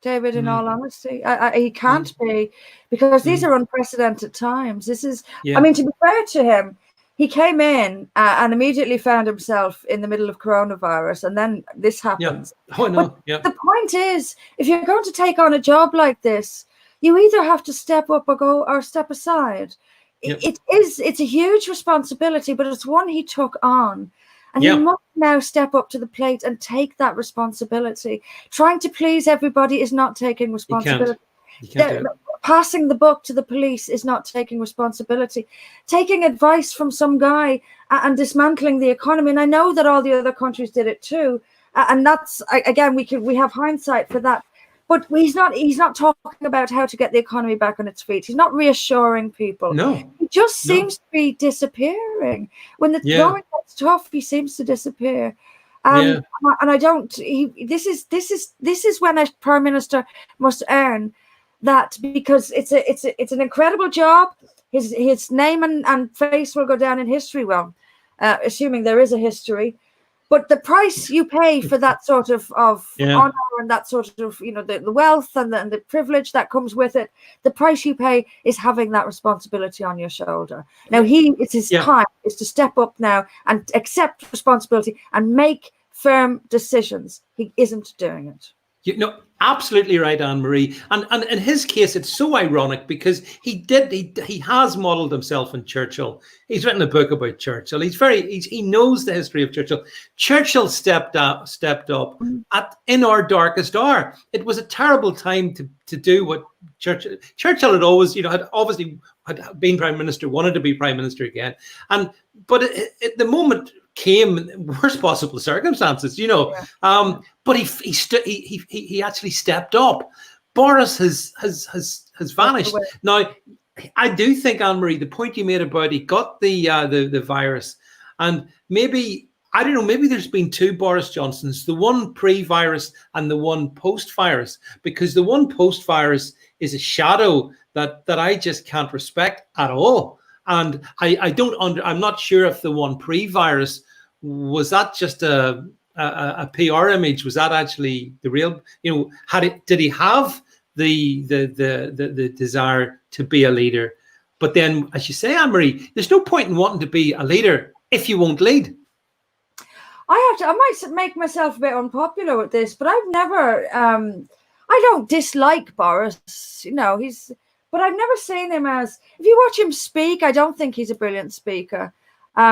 David, in all honesty. He can't be, because these are unprecedented times. This is, I mean, to be fair to him, he came in and immediately found himself in the middle of coronavirus, and then this happens. Yeah. Oh, no. Yeah. The point is, if you're going to take on a job like this, you either have to step up or step aside. Yep. It's a huge responsibility, but it's one he took on. And he must now step up to the plate and take that responsibility. Trying to please everybody is not taking responsibility. You can't do it. Passing the buck to the police is not taking responsibility. Taking advice from some guy and dismantling the economy. And I know that all the other countries did it too. And that's, again, we have hindsight for that. But he's not talking about how to get the economy back on its feet. He's not reassuring people. No. He just seems to be disappearing. When the going gets tough, he seems to disappear. And I don't. This is when a prime minister must earn that, because it's an incredible job. His name and face will go down in history. Well, assuming there is a history. But the price you pay for that sort of honor and that sort of, the wealth and the privilege that comes with it, the price you pay is having that responsibility on your shoulder. Now, it's his time is to step up now and accept responsibility and make firm decisions. He isn't doing it. Absolutely right, Anne-Marie. And in his case, it's so ironic, because he has modelled himself on Churchill. He's written a book about Churchill. He knows the history of Churchill. Churchill stepped up in our darkest hour. It was a terrible time to do what Churchill had always, had obviously had been prime minister, wanted to be prime minister again. But at the moment came in worst possible circumstances, but he actually stepped up. Boris has vanished. Now, I do think, Anne-Marie, the point you made about he got the virus, and maybe, I don't know, maybe there's been two Boris Johnsons, the one pre-virus and the one post-virus, because the one post-virus is a shadow that I just can't respect at all. And I'm not sure if the one pre-virus, was that just a PR image? Was that actually the real, did he have the desire to be a leader? But then, as you say, Anne-Marie, there's no point in wanting to be a leader if you won't lead. I might make myself a bit unpopular with this, but I've never, I don't dislike Boris, but I've never seen him as, if you watch him speak, I don't think he's a brilliant speaker.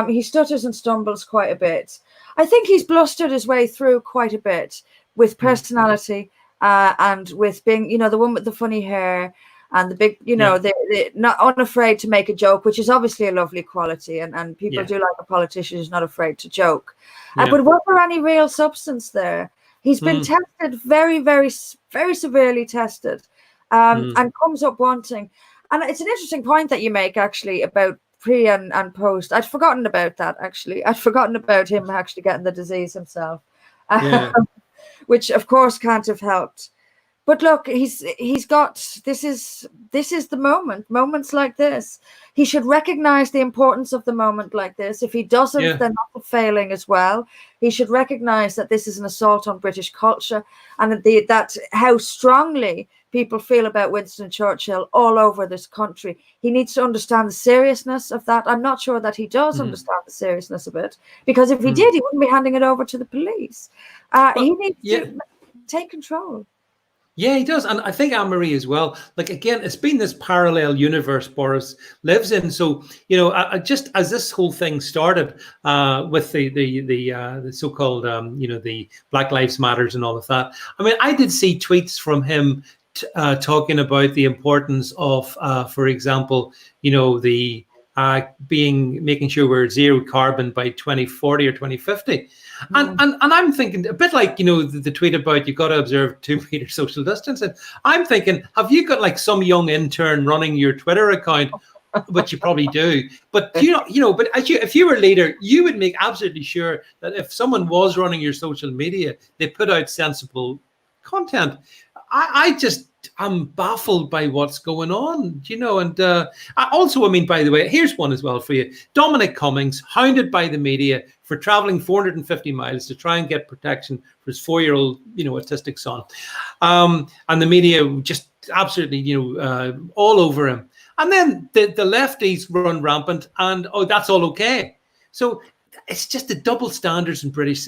He stutters and stumbles quite a bit. I think he's blustered his way through quite a bit with personality and with being, the one with the funny hair. and the big, they're not unafraid to make a joke, which is obviously a lovely quality, and people do like a politician who's not afraid to joke. But was there any real substance there? He's been tested very, very, very severely tested, and comes up wanting. And it's an interesting point that you make, actually, about pre and post. I'd forgotten about that, actually. I'd forgotten about him actually getting the disease himself, which, of course, can't have helped. But look, he's got, this is the moment, moments like this. He should recognize the importance of the moment like this. If he doesn't, then that's failing as well. He should recognize that this is an assault on British culture, and that how strongly people feel about Winston Churchill all over this country. He needs to understand the seriousness of that. I'm not sure that he does understand the seriousness of it, because if he did, he wouldn't be handing it over to the police. He needs to take control. Yeah, he does. And I think Anne-Marie as well. Like, again, it's been this parallel universe Boris lives in. So, just as this whole thing started with the so-called, the Black Lives Matters and all of that. I mean, I did see tweets from him talking about the importance of, for example, the making sure we're zero carbon by 2040 or 2050. And I'm thinking a bit like, the tweet about you've got to observe 2 meter social distance. And I'm thinking, have you got like some young intern running your Twitter account, which you probably do. But, but if you were a leader, you would make absolutely sure that if someone was running your social media, they put out sensible content. I'm baffled by what's going on, and also, by the way, here's one as well for you. Dominic Cummings, hounded by the media for traveling 450 miles to try and get protection for his 4-year-old, autistic son. And the media just absolutely, all over him. And then the lefties run rampant and, that's all okay. So it's just the double standards in British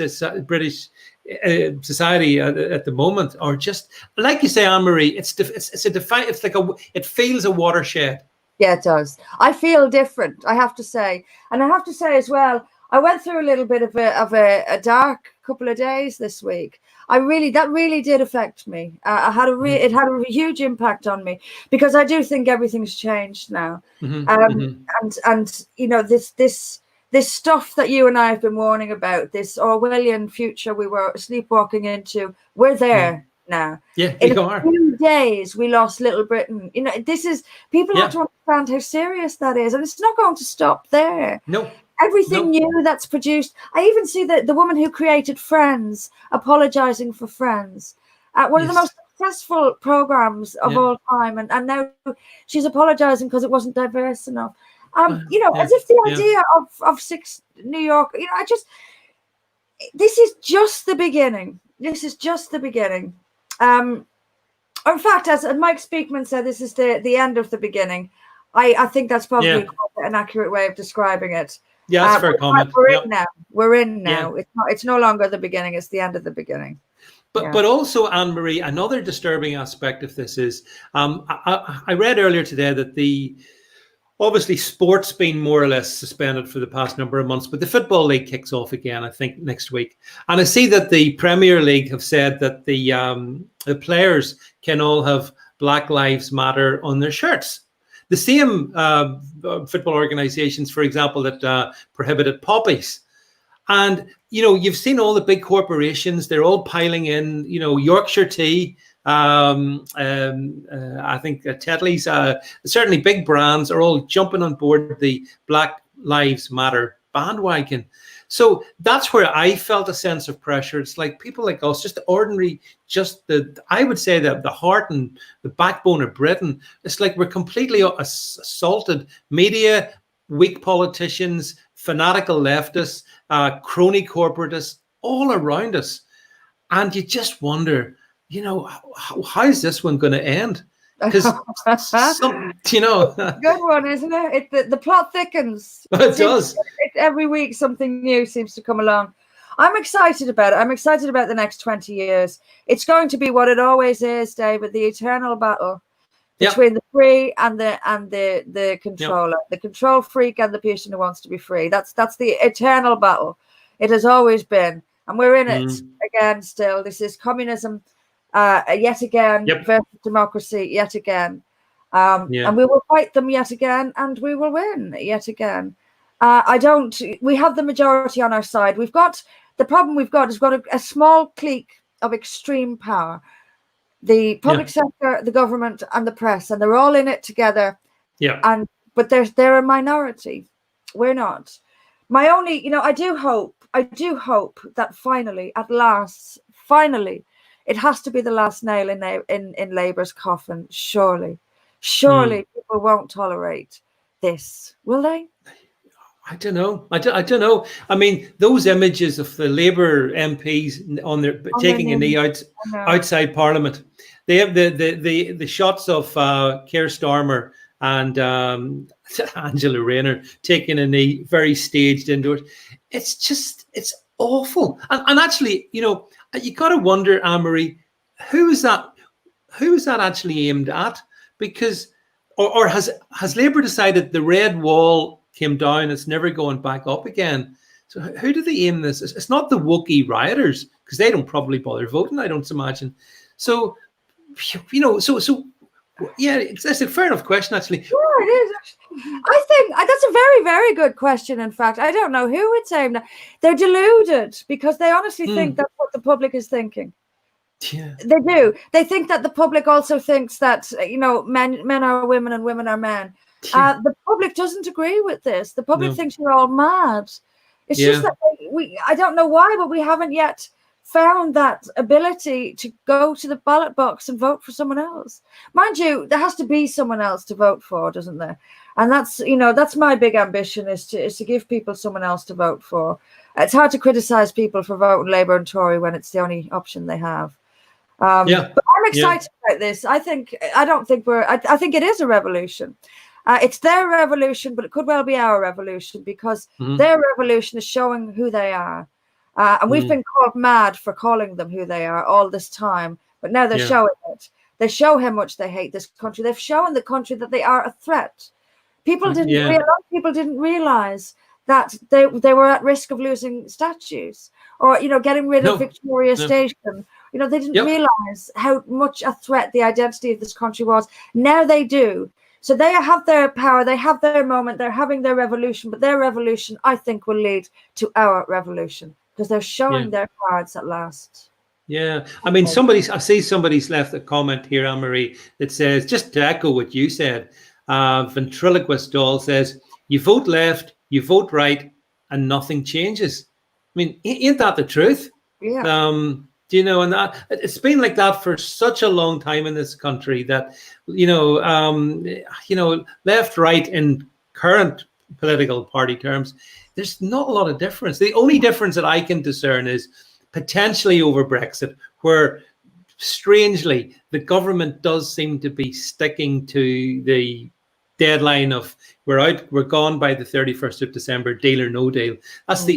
society at the moment are just, like you say, Anne-Marie, it feels a watershed. Yeah, it does. I feel different, I have to say. And I have to say as well, I went through a little bit of a dark couple of days this week. That really did affect me. It had a huge impact on me, because I do think everything's changed now. And this stuff that you and I have been warning about, this Orwellian future we were sleepwalking into, we're there now. Yeah, in a few days we lost Little Britain. People have to understand how serious that is, and it's not going to stop there. No. Everything new that's produced. I even see the woman who created Friends apologizing for Friends, one of the most successful programs of all time, and now she's apologizing because it wasn't diverse enough. As if the idea of 6 New York, this is just the beginning. This is just the beginning. In fact, as Mike Speakman said, this is the end of the beginning. I think that's probably an accurate way of describing it. Yeah, that's a fair comment. We're in now. It's no longer the beginning. It's the end of the beginning. But also, Anne-Marie, another disturbing aspect of this is, I read earlier today that obviously sport's been more or less suspended for the past number of months, but the Football League kicks off again, I think, next week. And I see that the Premier League have said that the players can all have Black Lives Matter on their shirts. The same football organizations, for example, that prohibited poppies. And, you've seen all the big corporations, they're all piling in, Yorkshire Tea, I think Tetley's, certainly big brands are all jumping on board the Black Lives Matter bandwagon. So that's where I felt a sense of pressure. It's like people like us, just the ordinary, I would say that the heart and the backbone of Britain, it's like we're completely assaulted. Media, weak politicians, fanatical leftists, crony corporatists, all around us. And you just wonder, how is this one going to end? Because good one, isn't it? The plot thickens. It does. Every week something new seems to come along. I'm excited about it. I'm excited about the next 20 years. It's going to be what it always is, David, the eternal battle between the free and the controller, the control freak and the person who wants to be free. That's the eternal battle. It has always been, and we're in it again still. This is communism yet again versus democracy yet again. And we will fight them yet again, and we will win yet again. We have the majority on our side. The problem we've got is a small clique of extreme power. The public sector, the government, and the press, and they're all in it together. Yeah. But they're a minority. We're not. My only, I do hope that finally, at last, it has to be the last nail in Labour's coffin. Surely people won't tolerate this, will they? I don't know. I don't know. I mean, those images of the Labour MPs taking a knee outside Parliament. They have the shots of Keir Starmer and Angela Rayner taking a knee, very staged into it. It's awful. And actually, you got to wonder, Anne-Marie, who is that actually aimed at? Because, or has Labour decided the red wall came down, it's never going back up again? So who do they aim this? It's not the Wookiee rioters, because they don't probably bother voting, I don't imagine. So, yeah, it's a fair enough question, actually. Yeah, it is. I think that's a very, very good question. In fact, I don't know who it's aimed at. They're deluded because they honestly think that's what the public is thinking. Yeah, they do. They think that the public also thinks that men are women and women are men. Yeah. The public doesn't agree with this. The public thinks you're all mad. It's just that I don't know why, but we haven't yet found that ability to go to the ballot box and vote for someone else. Mind you, there has to be someone else to vote for, doesn't there? And that's my big ambition, is to give people someone else to vote for. It's hard to criticize people for voting Labour and Tory when it's the only option they have. But I'm excited about this. I think it is a revolution. It's their revolution, but it could well be our revolution, because their revolution is showing who they are. And we've been called mad for calling them who they are all this time. But now they're showing it. They show how much they hate this country. They've shown the country that they are a threat. People didn't realize that they were at risk of losing statues, or getting rid of Victoria Station. They didn't realize how much a threat the identity of this country was. Now they do. So they have their power, they have their moment, they're having their revolution, but their revolution, I think, will lead to our revolution, because they're showing their cards at last. Yeah. I mean, I see somebody's left a comment here, Anne-Marie, that says, just to echo what you said, Ventriloquist Doll says, you vote left, you vote right, and nothing changes. I mean, ain't that the truth? Yeah. And that it's been like that for such a long time in this country, that left, right in current political party terms, there's not a lot of difference. The only difference that I can discern is potentially over Brexit, where strangely the government does seem to be sticking to the deadline of we're gone by the 31st of December, deal or no deal. That's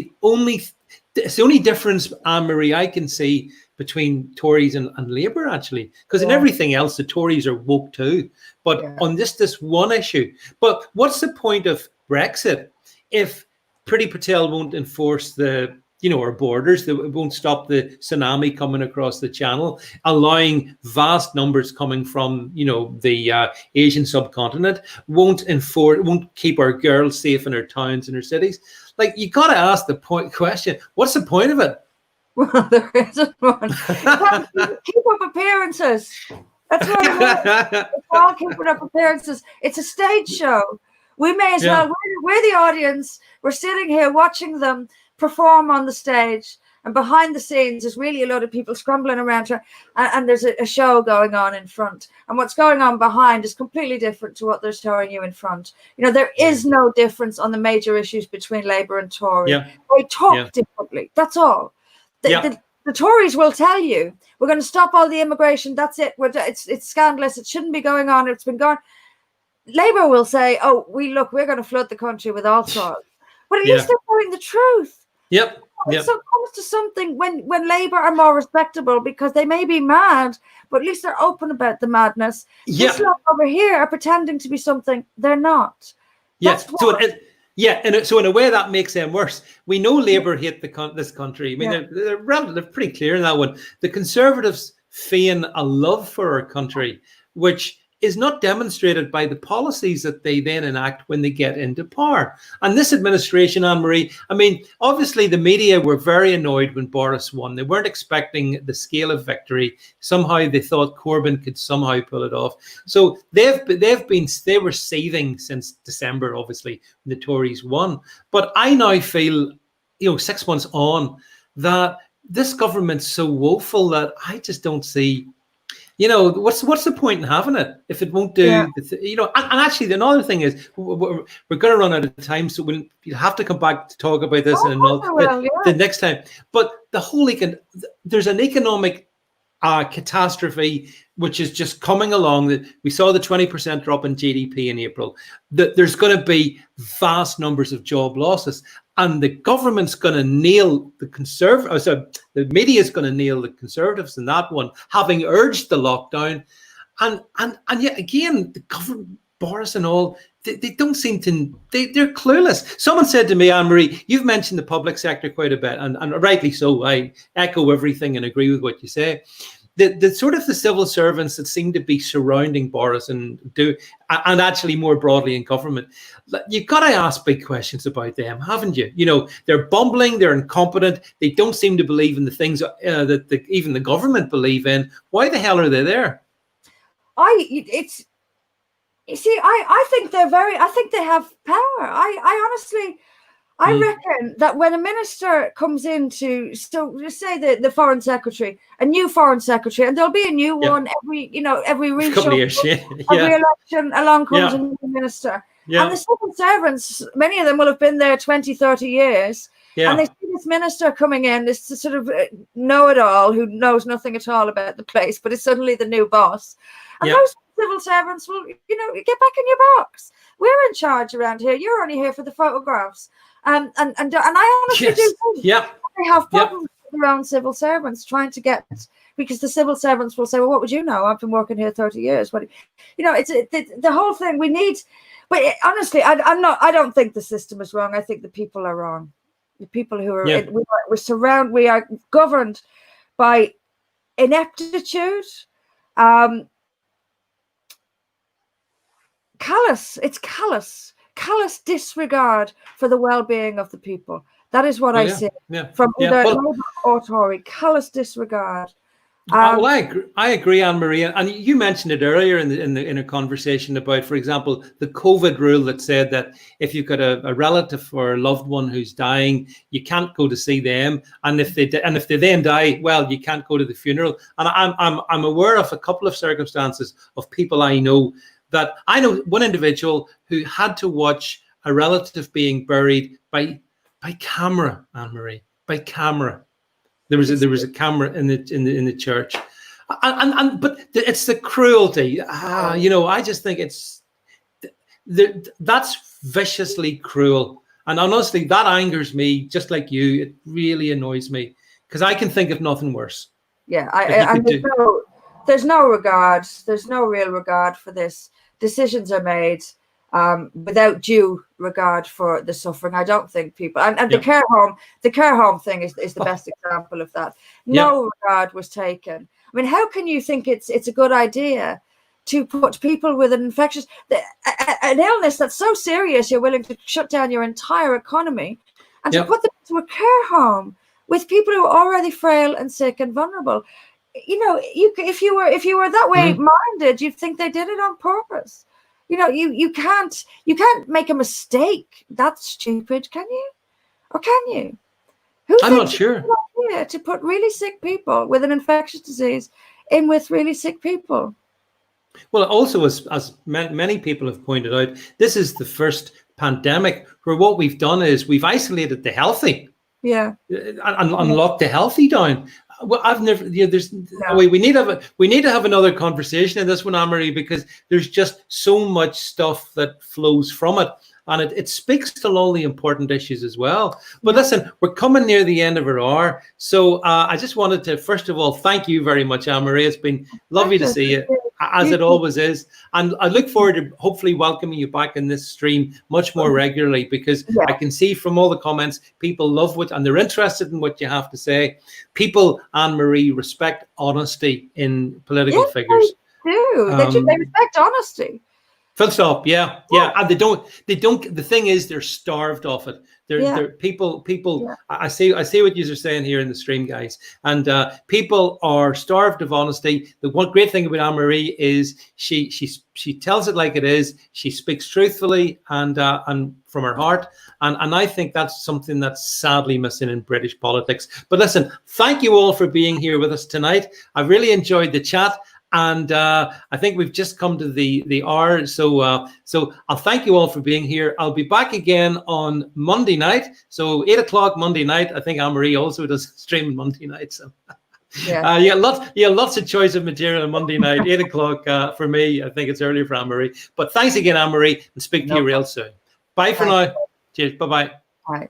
it's the only difference, Anne-Marie, I can see between Tories and Labour, actually, because in everything else, the Tories are woke too. But on this one issue, but what's the point of Brexit if Priti Patel won't enforce our borders, that won't stop the tsunami coming across the channel, allowing vast numbers coming from, the Asian subcontinent, won't keep our girls safe in our towns and our cities? Like, you got to ask the question, what's the point of it? Well, there isn't one. Keep up appearances. That's what it is. It's all keeping up appearances. It's a stage show. We may as well, we're the audience. We're sitting here watching them perform on the stage, and behind the scenes there's really a lot of people scrambling around her, and there's a show going on in front, and what's going on behind is completely different to what they're showing you in front. There is no difference on the major issues between Labour and Tory. They talk differently, that's all. The Tories will tell you, we're going to stop all the immigration, that's it, it's scandalous, it shouldn't be going on, it's been going. Labour will say, we're going to flood the country with all sorts, but at least they're telling the truth. So it comes to something when Labour are more respectable, because they may be mad, but at least they're open about the madness. This lot over here are pretending to be something they're not. So in a way that makes them worse. We know Labour hate this country. I mean, they're pretty clear in that one. The Conservatives feign a love for our country, which is not demonstrated by the policies that they then enact when they get into power. And this administration, Anne-Marie, I mean, obviously the media were very annoyed when Boris won. They weren't expecting the scale of victory. Somehow they thought Corbyn could somehow pull it off. So they were seething since December, obviously, when the Tories won. But I now feel, 6 months on, that this government's so woeful that I just don't see, what's the point in having it if it won't do, and actually another thing is we're going to run out of time, so you'll have to come back to talk about this the next time. But there's an economic catastrophe which is just coming along. That we saw the 20% drop in GDP in April, that there's going to be vast numbers of job losses, and the government's going to nail the Conservatives. The media is going to nail the Conservatives in that one, having urged the lockdown, and yet again the government, Boris and all, they don't seem to. They're clueless. Someone said to me, Anne-Marie, you've mentioned the public sector quite a bit, and rightly so. I echo everything and agree with what you say. The sort of the civil servants that seem to be surrounding Boris and actually more broadly in government, you've got to ask big questions about them, haven't you? They're bumbling, they're incompetent, they don't seem to believe in the things that even the government believe in. Why the hell are they there? I think I think they have power. I honestly, I reckon that when a minister comes into, so just say the foreign secretary, a new foreign secretary, and there'll be a new one every re-election, along comes a new minister. Yeah. And the civil servants, many of them will have been there 20, 30 years. Yeah. And they see this minister coming in, this sort of know-it-all who knows nothing at all about the place, but is suddenly the new boss. And those civil servants will, get back in your box. We're in charge around here. You're only here for the photographs. And I honestly do think they have problems with their own civil servants trying to get, because the civil servants will say, well, what would you know? I've been working here 30 years. It's the whole thing we need. But honestly, I don't think the system is wrong. I think the people are wrong. The people who are we are governed by ineptitude, callous disregard for the well-being of the people. That is what I see from either Labour or Tory. Callous disregard. I agree, Anne-Marie, and you mentioned it earlier in a conversation about, for example, the COVID rule that said that if you've got a relative or a loved one who's dying, you can't go to see them, and if they then die, well, you can't go to the funeral. And I'm aware of a couple of circumstances of people I know one individual who had to watch a relative being buried by camera, Anne-Marie, by camera. There was a camera in the church, but it's the cruelty. I just think that's viciously cruel, and honestly, that angers me. Just like you, it really annoys me because I can think of nothing worse. Yeah, there's no regard. There's no real regard for this. Decisions are made without due regard for the suffering. I don't think people and the care home thing is the best example of that. No regard was taken. I mean, how can you think it's a good idea to put people with an an illness that's so serious you're willing to shut down your entire economy and to put them into a care home with people who are already frail and sick and vulnerable? If you were that way minded, you'd think they did it on purpose. You can't make a mistake that stupid, can you? Or can you? I'm not sure. To put really sick people with an infectious disease in with really sick people. Well, also, as many people have pointed out, this is the first pandemic where what we've done is we've isolated the healthy. Yeah. And locked the healthy down. Well, I've never. There's no way. We need to have another conversation in this one, Anne-Marie, because there's just so much stuff that flows from it, and it speaks to all the important issues as well. But listen, we're coming near the end of our hour, so I just wanted to first of all thank you very much, Anne-Marie. It's been lovely to see you, as it always is, and I look forward to hopefully welcoming you back in this stream much more regularly, because I can see from all the comments people love and they're interested in what you have to say. People, Anne-Marie, respect honesty in political figures. do. They respect honesty. Full stop. Yeah, yeah. And they don't. The thing is, they're starved of it. They're people. Yeah. I see what you're saying here in the stream, guys. And people are starved of honesty. The one great thing about Anne-Marie is she tells it like it is. She speaks truthfully and from her heart. And I think that's something that's sadly missing in British politics. But listen, thank you all for being here with us tonight. I really enjoyed the chat. And I think we've just come to the hour. So I'll thank you all for being here. I'll be back again on Monday night. So 8 o'clock Monday night. I think Anne-Marie also does stream Monday night. So yeah, you got lots of choice of material on Monday night, 8 o'clock for me. I think it's earlier for Anne-Marie. But thanks again, Anne-Marie, and speak to you real soon. Bye for now. Cheers. Bye-bye. All right.